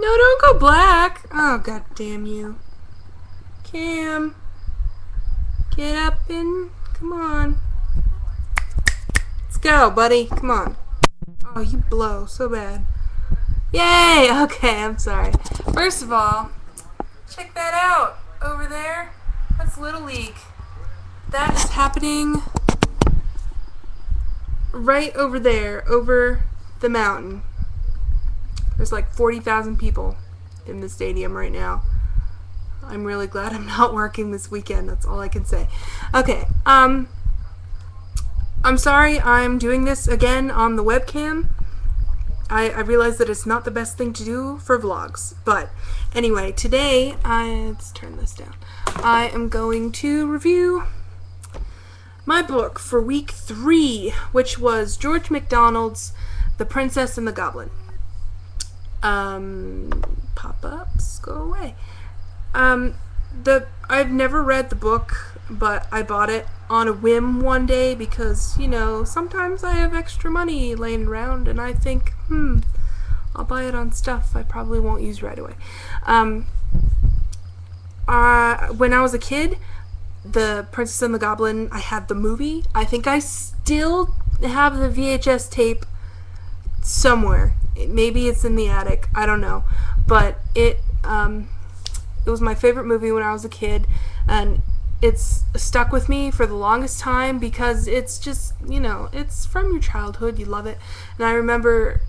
No, don't go black. Oh, god damn you. Cam. Get up and... Come on. Let's go, buddy. Come on. Oh, you blow so bad. Yay! Okay, I'm sorry. First of all, check that out. Over there. That's Little League. That is happening right over there, over the mountain. There's like 40,000 people in the stadium right now. I'm really glad I'm not working this weekend. That's all I can say. Okay, I'm sorry I'm doing this again on the webcam. I realize that it's not the best thing to do for vlogs. But anyway, today, let's turn this down. I am going to review my book for week 3, which was George MacDonald's The Princess and the Goblin. Pop-ups, go away. I've never read the book, but I bought it on a whim one day because, you know, sometimes I have extra money laying around and I think, I'll buy it on stuff I probably won't use right away. When I was a kid, The Princess and the Goblin, I had the movie. I think I still have the VHS tape somewhere. Maybe it's in the attic. I don't know. But it was my favorite movie when I was a kid, and it's stuck with me for the longest time because it's just, you know, it's from your childhood. You love it. And I remember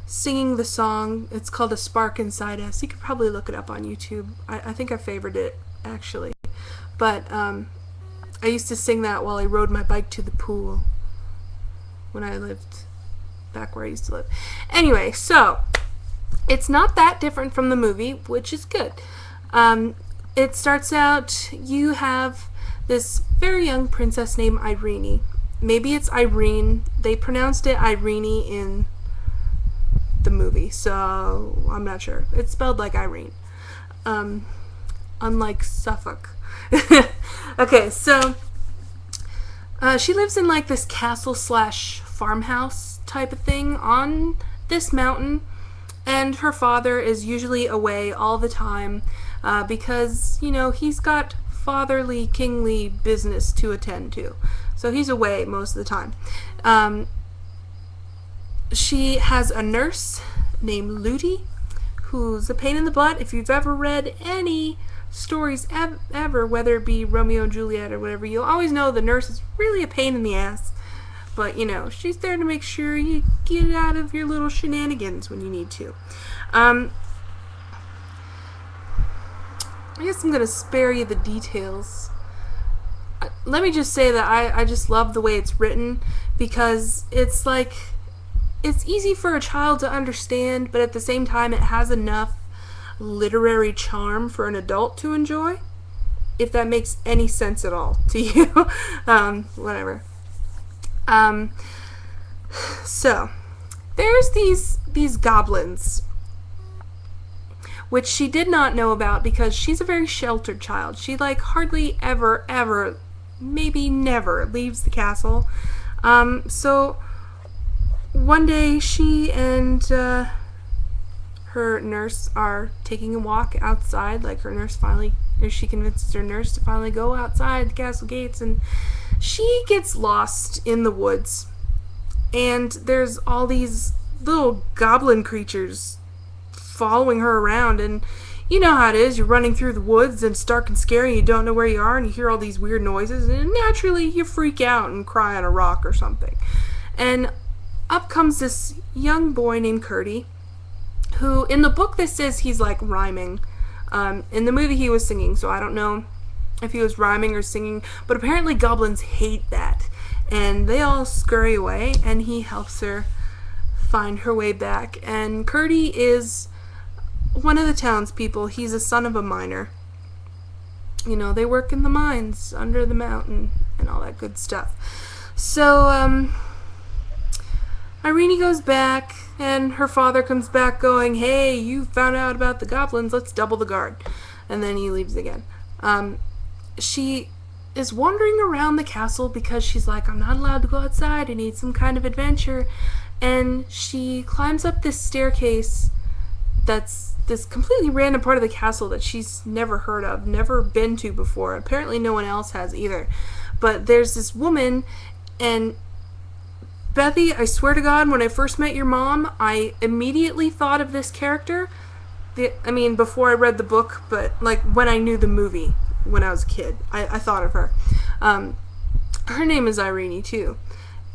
singing the song. It's called A Spark Inside Us. You could probably look it up on YouTube. I think I favored it, actually. But I used to sing that while I rode my bike to the pool when I lived back where I used to live. Anyway, so it's not that different from the movie, which is good. It starts out, you have this very young princess named Irene. Maybe it's Irene. They pronounced it Irene in the movie, so I'm not sure. It's spelled like Irene. Unlike Suffolk. Okay, so she lives in like this castle slash farmhouse type of thing on this mountain, and her father is usually away all the time because, you know, he's got fatherly, kingly business to attend to. So he's away most of the time. She has a nurse named Ludi, who's a pain in the butt. If you've ever read any stories ever, whether it be Romeo and Juliet or whatever, you'll always know the nurse is really a pain in the ass. But, you know, she's there to make sure you get out of your little shenanigans when you need to. I guess I'm going to spare you the details. Let me just say that I just love the way it's written, because it's like, it's easy for a child to understand, but at the same time it has enough literary charm for an adult to enjoy, if that makes any sense at all to you. Whatever. So there's these goblins, which she did not know about because she's a very sheltered child. She like hardly ever, maybe never leaves the castle. So one day she and her nurse are taking a walk outside. Like she convinces her nurse to finally go outside the castle gates, and she gets lost in the woods. And there's all these little goblin creatures following her around, and you know how it is. You're running through the woods and it's dark and scary, you don't know where you are, and you hear all these weird noises, and naturally you freak out and cry on a rock or something. And up comes this young boy named Curdy, who in the book this says he's like rhyming. In the movie he was singing, so I don't know if he was rhyming or singing, but apparently goblins hate that, and they all scurry away, and he helps her find her way back. And Curdy is one of the townspeople. He's a son of a miner. You know, they work in the mines under the mountain and all that good stuff. So Irene goes back, and her father comes back going, "Hey, you found out about the goblins, let's double the guard." And then he leaves again. She is wandering around the castle because she's like, I'm not allowed to go outside, I need some kind of adventure. And she climbs up this staircase that's this completely random part of the castle that she's never heard of, never been to before. Apparently no one else has either. But there's this woman, and Bethy, I swear to God, when I first met your mom, I immediately thought of this character. Before I read the book, but like when I knew the movie when I was a kid, I thought of her. Her name is Irene too,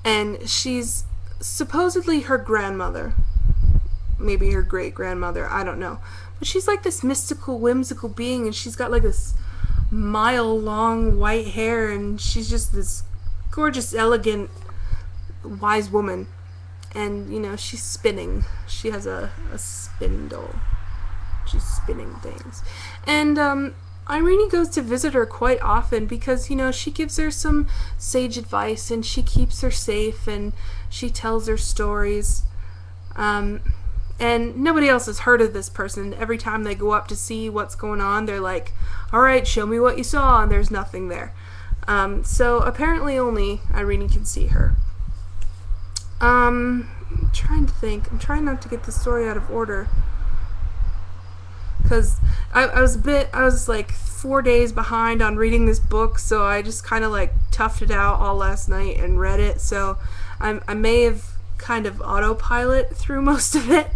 and she's supposedly her grandmother, maybe her great grandmother, I don't know. But she's like this mystical, whimsical being, and she's got like this mile-long white hair, and she's just this gorgeous, elegant, wise woman. And, you know, she's spinning. She has a spindle. She's spinning things. And Irene goes to visit her quite often because, you know, she gives her some sage advice, and she keeps her safe, and she tells her stories. And nobody else has heard of this person. Every time they go up to see what's going on, they're like, all right, show me what you saw, and there's nothing there. So apparently only Irene can see her. I'm trying to think. I'm trying not to get the story out of order. Because I was like 4 days behind on reading this book, so I just kind of like toughed it out all last night and read it. So I may have kind of autopilot through most of it.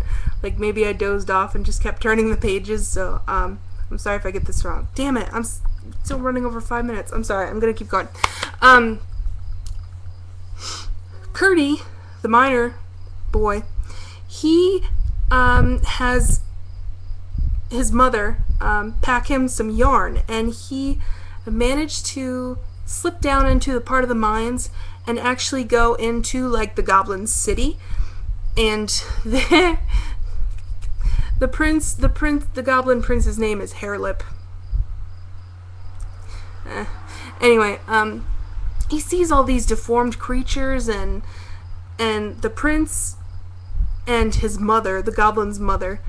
Like maybe I dozed off and just kept turning the pages. So I'm sorry if I get this wrong. Damn it, I'm still running over 5 minutes. I'm sorry. I'm gonna keep going. Curdy, the miner boy, he has his mother pack him some yarn, and he managed to slip down into the part of the mines and actually go into like the Goblin city. And the Goblin prince's name is Hairlip. Anyway, he sees all these deformed creatures, and the prince and his mother, the Goblin's mother,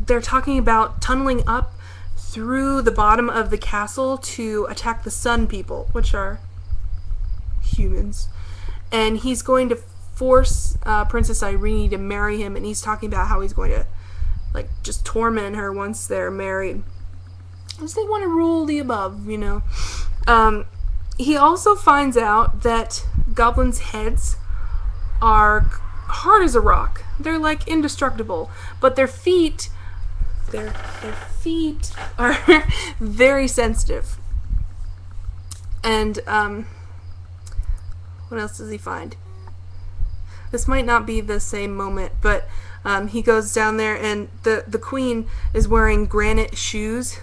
they're talking about tunneling up through the bottom of the castle to attack the Sun People, which are humans. And he's going to force Princess Irene to marry him, and he's talking about how he's going to like just torment her once they're married. Because they want to rule the above, you know. He also finds out that goblins' heads are hard as a rock. They're like indestructible, but their feet are very sensitive. And what else does he find? This might not be the same moment, but he goes down there, and the queen is wearing granite shoes,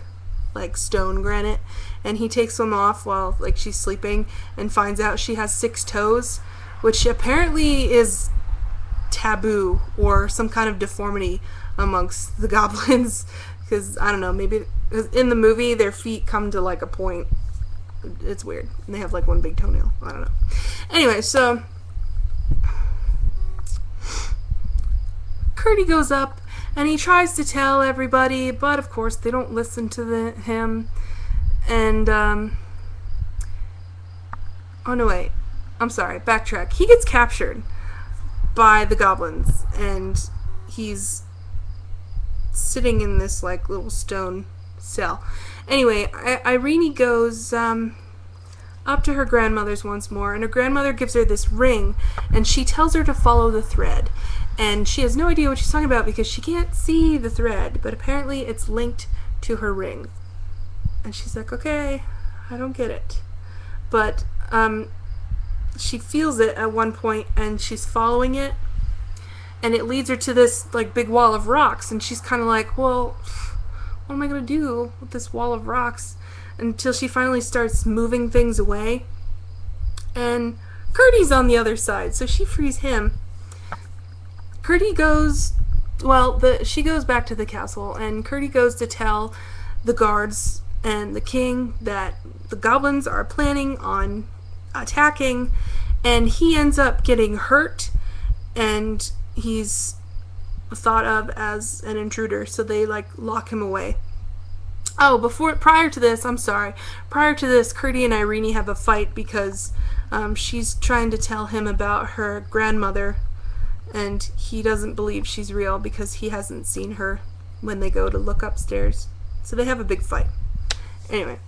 like stone granite, and he takes them off while like she's sleeping and finds out she has 6 toes, which apparently is taboo or some kind of deformity amongst the goblins, because I don't know, maybe in the movie their feet come to like a point. It's weird, and they have like one big toenail. I don't know. Anyway, so Curdy goes up and he tries to tell everybody, but of course they don't listen to him. And oh no, wait, I'm sorry, backtrack. He gets captured by the goblins, and he's sitting in this like little stone cell. Anyway, Irene goes up to her grandmother's once more, and her grandmother gives her this ring, and she tells her to follow the thread. And she has no idea what she's talking about because she can't see the thread, but apparently it's linked to her ring. And she's like, okay, I don't get it. But she feels it at one point, and she's following it, and it leads her to this like big wall of rocks, and she's kind of like, well, what am I going to do with this wall of rocks? Until she finally starts moving things away. And Curdy's on the other side, so she frees him. Curdy goes, she goes back to the castle, and Curdy goes to tell the guards and the king that the goblins are planning on attacking, and he ends up getting hurt, and he's thought of as an intruder, so they like lock him away. Oh, prior to this, Curdy and Irene have a fight because she's trying to tell him about her grandmother and he doesn't believe she's real because he hasn't seen her when they go to look upstairs. So they have a big fight. Anyway.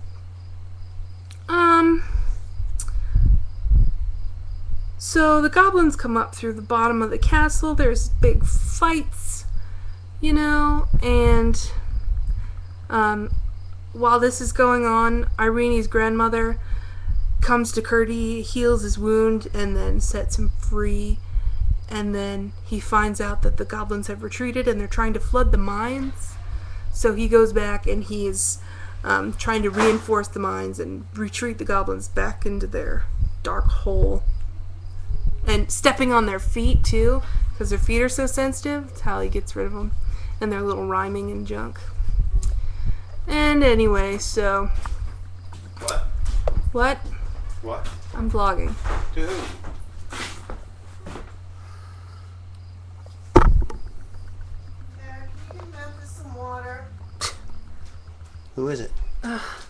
So the goblins come up through the bottom of the castle. There's big fights, you know, and while this is going on, Irene's grandmother comes to Curdy, heals his wound, and then sets him free. And then he finds out that the goblins have retreated and they're trying to flood the mines. So he goes back and he's trying to reinforce the mines and retreat the goblins back into their dark hole. And stepping on their feet, too, because their feet are so sensitive. That's how he gets rid of them. And their little rhyming and junk. And anyway, so... What? What? What? I'm vlogging. To who? Who is it?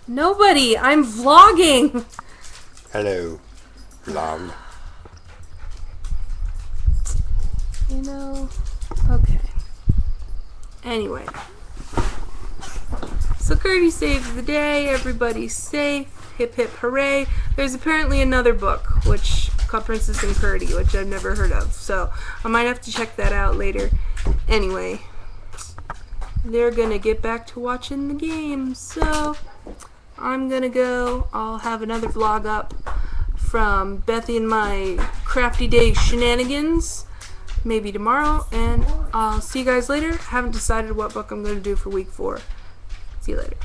Nobody! I'm vlogging! Hello, vlog. You know... Okay. Anyway. So Curdy saves the day, everybody's safe, hip hip hooray. There's apparently another book, which called Princess and Curdy, which I've never heard of, so I might have to check that out later. Anyway, they're gonna get back to watching the game, so I'm gonna go. I'll have another vlog up from Bethy and my crafty day shenanigans, maybe tomorrow, and I'll see you guys later. Haven't decided what book I'm gonna do for week 4. See you later.